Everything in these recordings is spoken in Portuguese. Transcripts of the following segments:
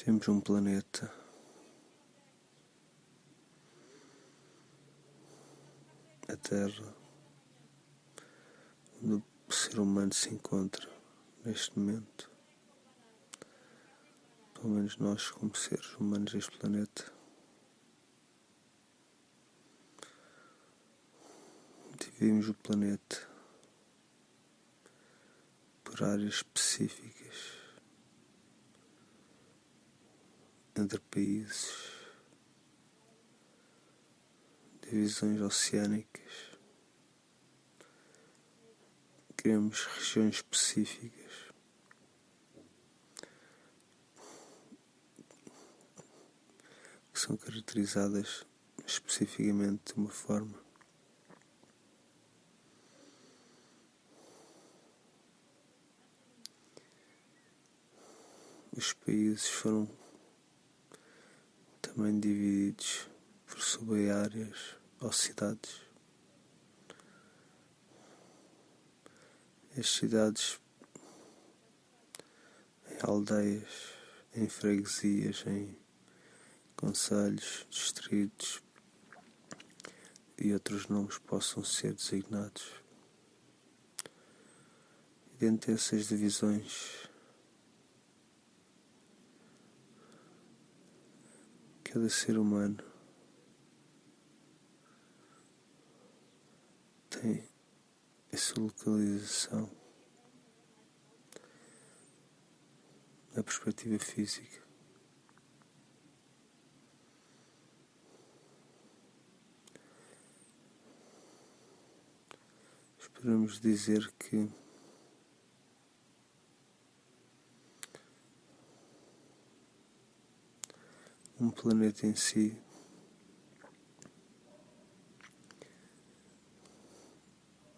Vivemos um planeta a Terra, onde o ser humano se encontra neste momento. Pelo menos nós, como seres humanos deste planeta, dividimos o planeta por áreas específicas, entre países, divisões oceânicas. Criamos regiões específicas que são caracterizadas especificamente de uma forma. Os países foram também divididos por sub-áreas ou cidades. As cidades em aldeias, em freguesias, em concelhos, distritos e outros nomes possam ser designados. E dentre essas divisões, cada ser humano tem a sua localização na perspectiva física. Podemos dizer que um planeta em si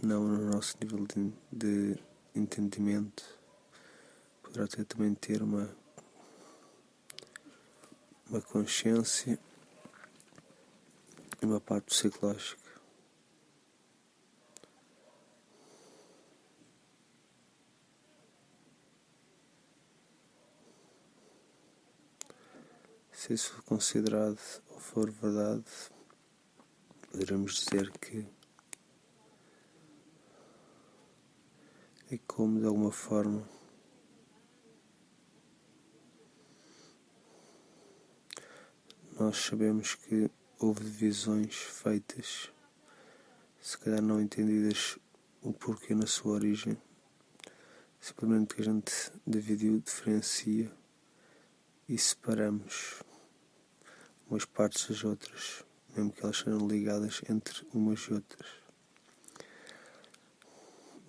não no nosso nível de entendimento, poderá até também ter uma consciência e uma parte psicológica. Se isso for considerado ou for verdade, poderemos dizer que é como, de alguma forma, nós sabemos que houve divisões feitas, se calhar não entendidas o porquê na sua origem, simplesmente que a gente dividiu, diferencia e separamos umas partes das outras, mesmo que elas sejam ligadas entre umas e outras.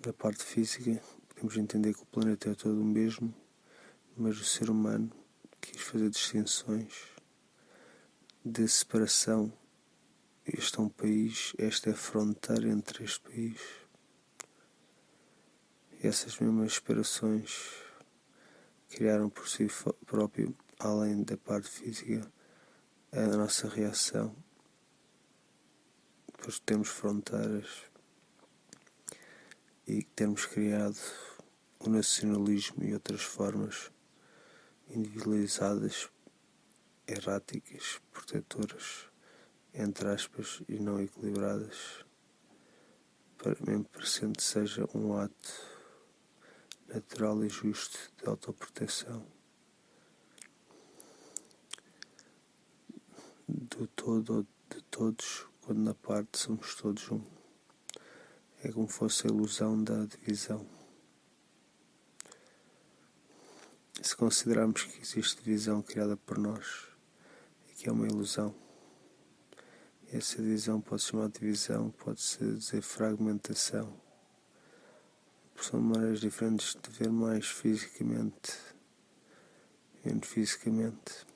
Da parte física, podemos entender que o planeta é todo o mesmo, mas o ser humano quis fazer distinções de separação. Este é um país, esta é a fronteira entre este país. E essas mesmas separações criaram por si próprio, além da parte física, a nossa reação. Depois de termos fronteiras e termos criado o nacionalismo e outras formas individualizadas, erráticas, protetoras, entre aspas, e não equilibradas, mesmo parecendo que seja um ato natural e justo de autoproteção do todo ou de todos, quando na parte somos todos um. É como fosse a ilusão da divisão. Se considerarmos que existe divisão criada por nós e que é uma ilusão, essa divisão pode-se chamar de divisão, pode-se dizer fragmentação. São maneiras diferentes de ver mais fisicamente, menos fisicamente.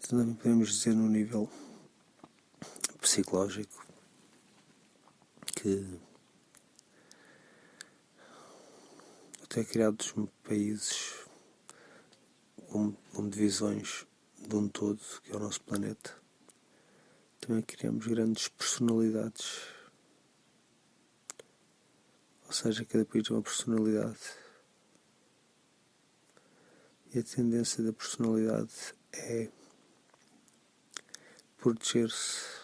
Então também podemos dizer no nível psicológico que até criados países com divisões de um todo, que é o nosso planeta, também criamos grandes personalidades. Ou seja, cada país tem uma personalidade. E a tendência da personalidade é proteger-se.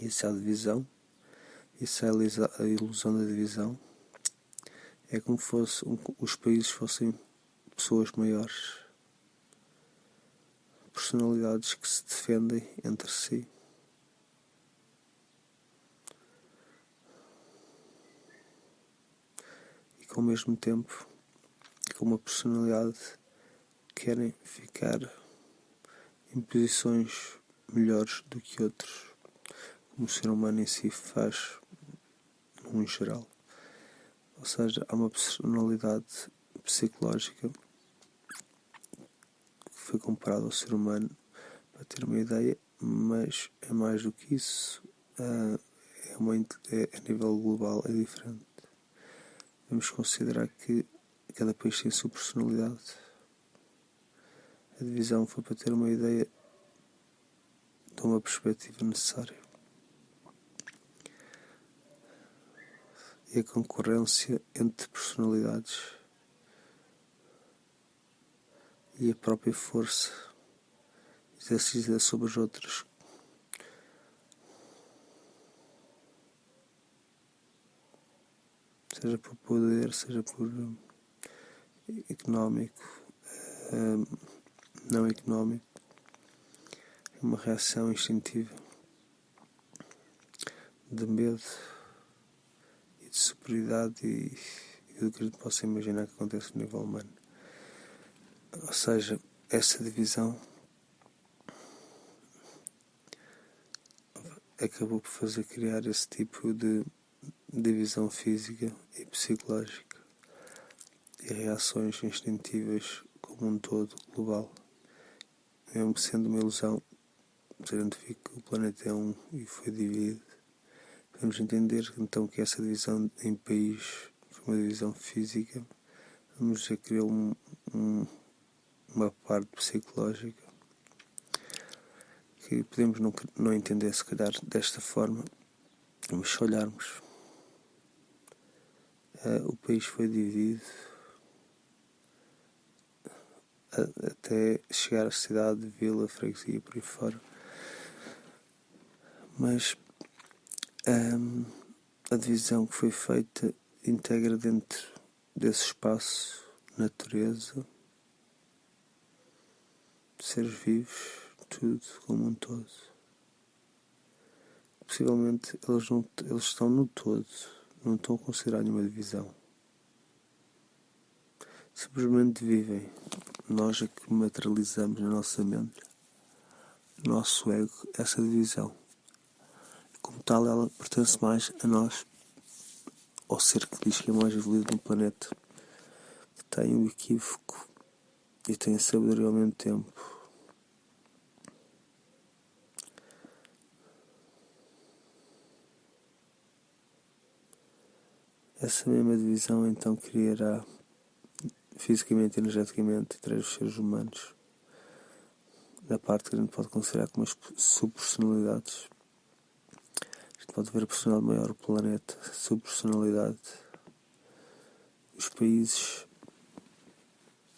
Isso é a divisão, isso é a ilusão da divisão. É como se os países fossem pessoas maiores, personalidades que se defendem entre si. E que ao mesmo tempo, com uma personalidade, querem ficar em posições melhores do que outros, como o ser humano em si faz no geral. Ou seja, há uma personalidade psicológica que foi comparada ao ser humano, para ter uma ideia, mas é mais do que isso. A nível global é diferente. Vamos considerar que cada país tem a sua personalidade. A divisão foi para ter uma ideia de uma perspectiva necessária. E a concorrência entre personalidades e a própria força exercida sobre as outras. Seja por poder, seja por económico, não económico. É uma reação instintiva de medo e de superioridade e do que a gente possa imaginar que acontece no nível humano. Ou seja, essa divisão acabou por fazer criar esse tipo de divisão física e psicológica e reações instintivas como um todo global. Mesmo sendo uma ilusão, se a gente vê que o planeta é um e foi dividido, podemos entender então que essa divisão em país foi uma divisão física. Vamos dizer que criou uma parte psicológica que podemos não entender se calhar desta forma, mas se olharmos, o país foi dividido até chegar à cidade, vila, freguesia, por aí fora. Mas a divisão que foi feita integra dentro desse espaço natureza, seres vivos, tudo como um todo. Possivelmente eles estão no todo, não estão a considerar nenhuma divisão. Simplesmente vivem. Nós é que materializamos na nossa mente, no nosso ego, essa divisão. Como tal, ela pertence mais a nós, ao ser que diz que é mais evoluído no planeta, que tem o equívoco e tem a sabedoria ao mesmo tempo. Essa mesma divisão então criará fisicamente, energeticamente, entre os seres humanos, na parte que a gente pode considerar como as subpersonalidades. A gente pode ver a personalidade maior, o planeta, a subpersonalidade, os países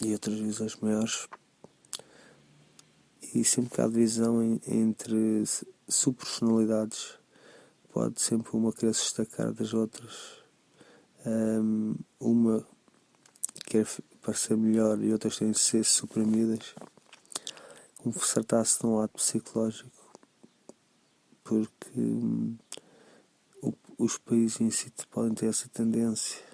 e outras divisões maiores. E sempre que há divisão entre subpersonalidades, pode sempre uma querer se destacar das outras. Uma quer parecer melhor e outras têm de ser suprimidas. Como se tratasse de um ato psicológico, porque os países em si podem ter essa tendência.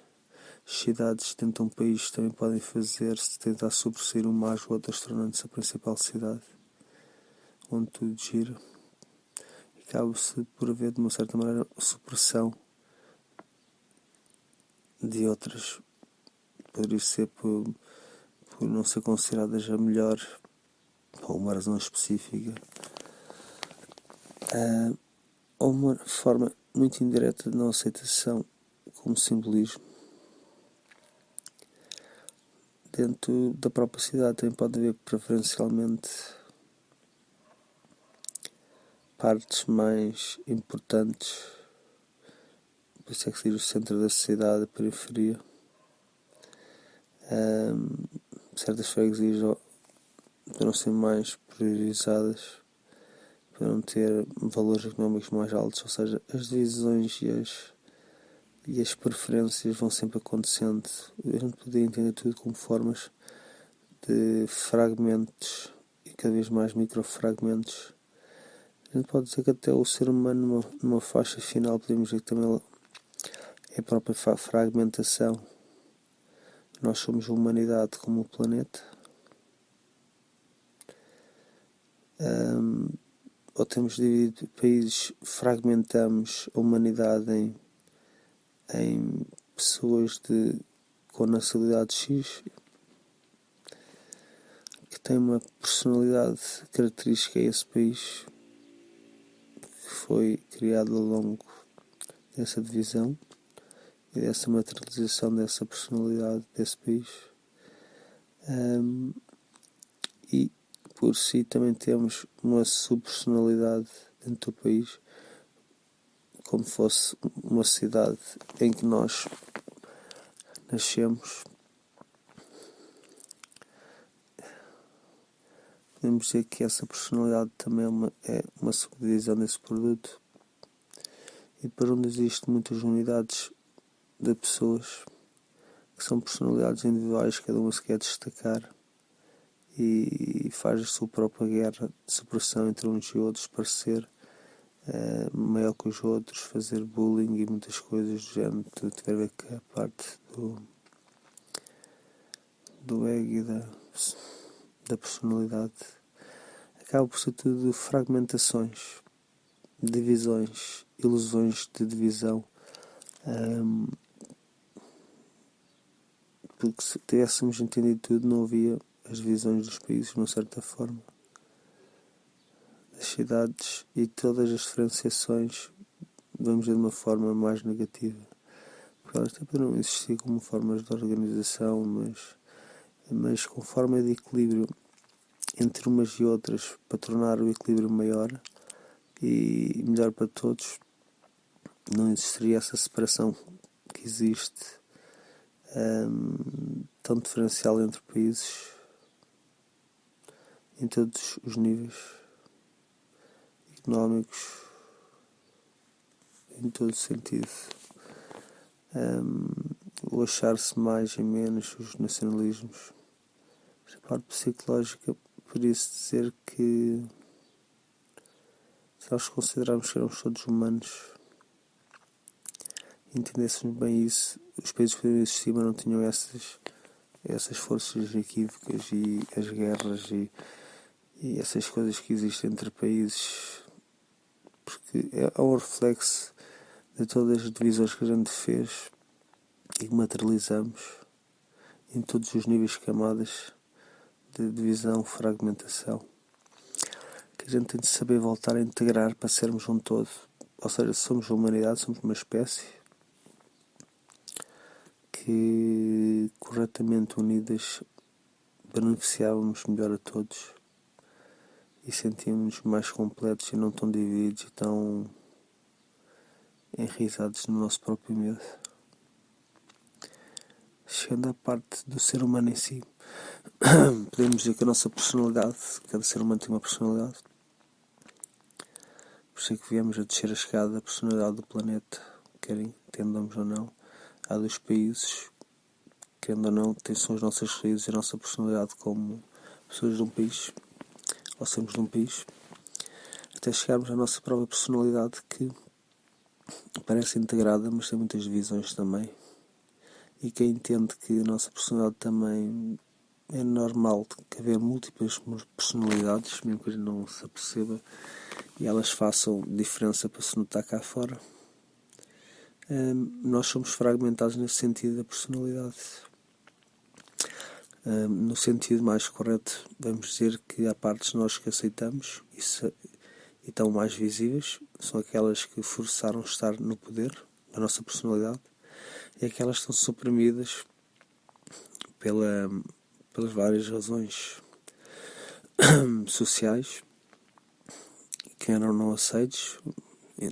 As cidades dentro de um país também podem fazer-se, tentar sobressair uma às outras, tornando-se a principal cidade, onde tudo gira. E acaba-se por haver, de uma certa maneira, supressão de outras. Poderia ser por não ser consideradas a melhor, ou uma razão específica. Ou uma forma muito indireta de não aceitação como simbolismo. Dentro da própria cidade também pode haver preferencialmente partes mais importantes, por isso é que se diz o centro da cidade, a periferia, certas freguesias poderão ser mais priorizadas, poderão ter valores económicos mais altos, ou seja, as divisões e as preferências vão sempre acontecendo. A gente poderia entender tudo como formas de fragmentos e cada vez mais microfragmentos. A gente pode dizer que até o ser humano numa faixa final podemos dizer que também é a própria fragmentação. Nós somos a humanidade como o planeta. Ou temos dividido países, fragmentamos a humanidade em pessoas com nacionalidade X, que têm uma personalidade característica a esse país, que foi criado ao longo dessa divisão e dessa materialização dessa personalidade desse país. E por si também temos uma subpersonalidade dentro do país, como fosse uma cidade em que nós nascemos. Podemos dizer que essa personalidade também é uma subdivisão desse produto, e para onde existem muitas unidades de pessoas que são personalidades individuais, cada uma se quer destacar e faz a sua própria guerra de superação entre uns e outros para ser maior que os outros, fazer bullying e muitas coisas do género. Tudo tem a ver com a parte do ego e da personalidade. Acaba por ser tudo fragmentações, divisões, ilusões de divisão. Porque se tivéssemos entendido tudo, não havia as divisões dos países, de uma certa forma, das cidades, e todas as diferenciações, vamos ver de uma forma mais negativa, porque elas até poderão existir como formas de organização, mas com forma de equilíbrio entre umas e outras, para tornar o equilíbrio maior e melhor para todos, não existiria essa separação que existe, tão diferencial entre países em todos os níveis económicos, em todo sentido. O achar-se mais e menos, os nacionalismos, a parte psicológica, por isso dizer que se nós considerarmos que éramos todos humanos, entendêssemos bem isso, os países que poderiam existir, mas não tinham essas forças equívocas e as guerras e essas coisas que existem entre países, porque é um reflexo de todas as divisões que a gente fez e que materializamos em todos os níveis, camadas de divisão, fragmentação, que a gente tem de saber voltar a integrar para sermos um todo. Ou seja, somos a humanidade, somos uma espécie que, corretamente unidas, beneficiávamos melhor a todos e sentíamos mais completos e não tão divididos e tão enraizados no nosso próprio medo. Chegando à parte do ser humano em si, podemos dizer que a nossa personalidade, cada ser humano tem uma personalidade, por isso é que viemos a descer a escada da personalidade do planeta, querem entendamos ou não. Há dos países, querendo ou não, são as nossas raízes e a nossa personalidade como pessoas de um país, ou sermos de um país, até chegarmos à nossa própria personalidade, que parece integrada, mas tem muitas divisões também. E quem entende que a nossa personalidade também é normal que haver múltiplas personalidades, mesmo que a gente não se aperceba e elas façam diferença para se notar cá fora, nós somos fragmentados nesse sentido da personalidade. No sentido mais correto, vamos dizer que há partes de nós que aceitamos e estão mais visíveis, são aquelas que forçaram estar no poder da nossa personalidade, e aquelas que estão suprimidas pelas várias razões sociais que eram não aceitos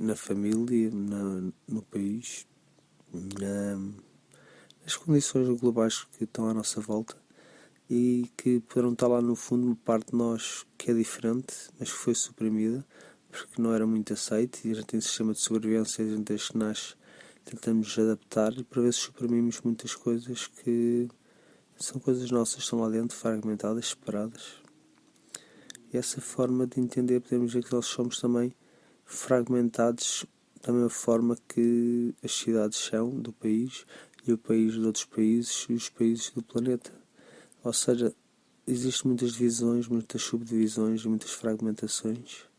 na família, no país, nas condições globais que estão à nossa volta, e que poderão estar lá no fundo uma parte de nós que é diferente, mas que foi suprimida porque não era muito aceite, e a gente tem um sistema de sobrevivência, a gente desde que nasce tentamos nos adaptar e por vezes suprimimos muitas coisas que são coisas nossas, estão lá dentro, fragmentadas, separadas. E essa forma de entender, podemos ver que nós somos também fragmentados da mesma forma que as cidades são do país e o país de outros países e os países do planeta. Ou seja, existem muitas divisões, muitas subdivisões, muitas fragmentações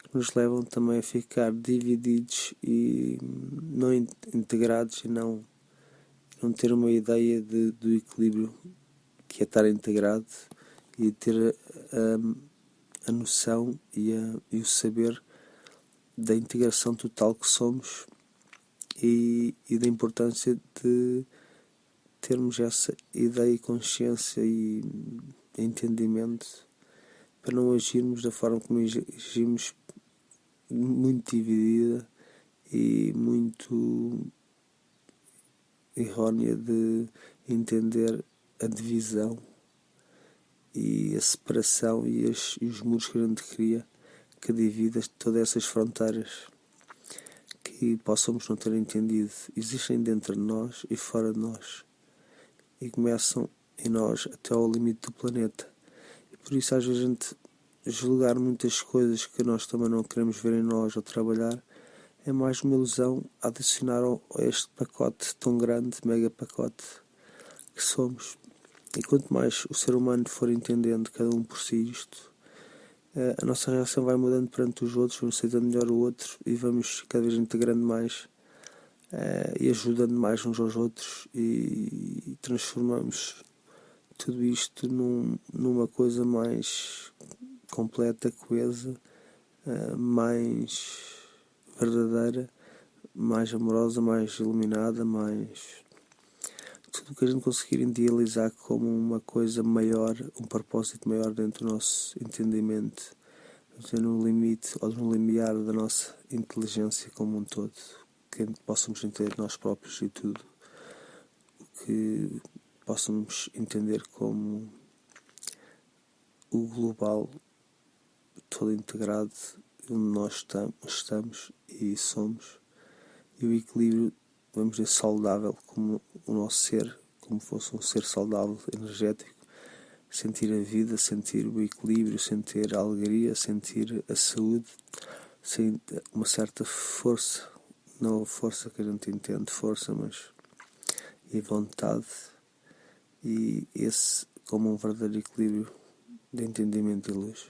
que nos levam também a ficar divididos e não integrados e não ter uma ideia do equilíbrio que é estar integrado e ter a noção e o saber da integração total que somos e da importância de termos essa ideia e consciência e entendimento para não agirmos da forma como agimos, muito dividida e muito errónea de entender a divisão e a separação e os muros que a gente cria que dividem todas essas fronteiras que possamos não ter entendido. Existem dentro de nós e fora de nós e começam em nós até ao limite do planeta. E por isso às vezes a gente julgar muitas coisas que nós também não queremos ver em nós ou trabalhar é mais uma ilusão a adicionar a este pacote tão grande, mega pacote que somos. E quanto mais o ser humano for entendendo cada um por si isto, a nossa reação vai mudando perante os outros, vamos aceitando melhor o outro e vamos cada vez integrando mais e ajudando mais uns aos outros e transformamos tudo isto numa coisa mais completa, coesa, mais verdadeira, mais amorosa, mais iluminada, mais tudo o que a gente conseguir idealizar como uma coisa maior, um propósito maior dentro do nosso entendimento, no limite ou no limiar da nossa inteligência como um todo, que possamos entender nós próprios e tudo o que possamos entender como o global todo integrado onde nós estamos e somos, e o equilíbrio, vamos dizer, saudável, como o nosso ser, como fosse um ser saudável, energético, sentir a vida, sentir o equilíbrio, sentir a alegria, sentir a saúde, sentir uma certa força, não a força que a gente entende, força, mas e vontade, e esse como um verdadeiro equilíbrio de entendimento e luz.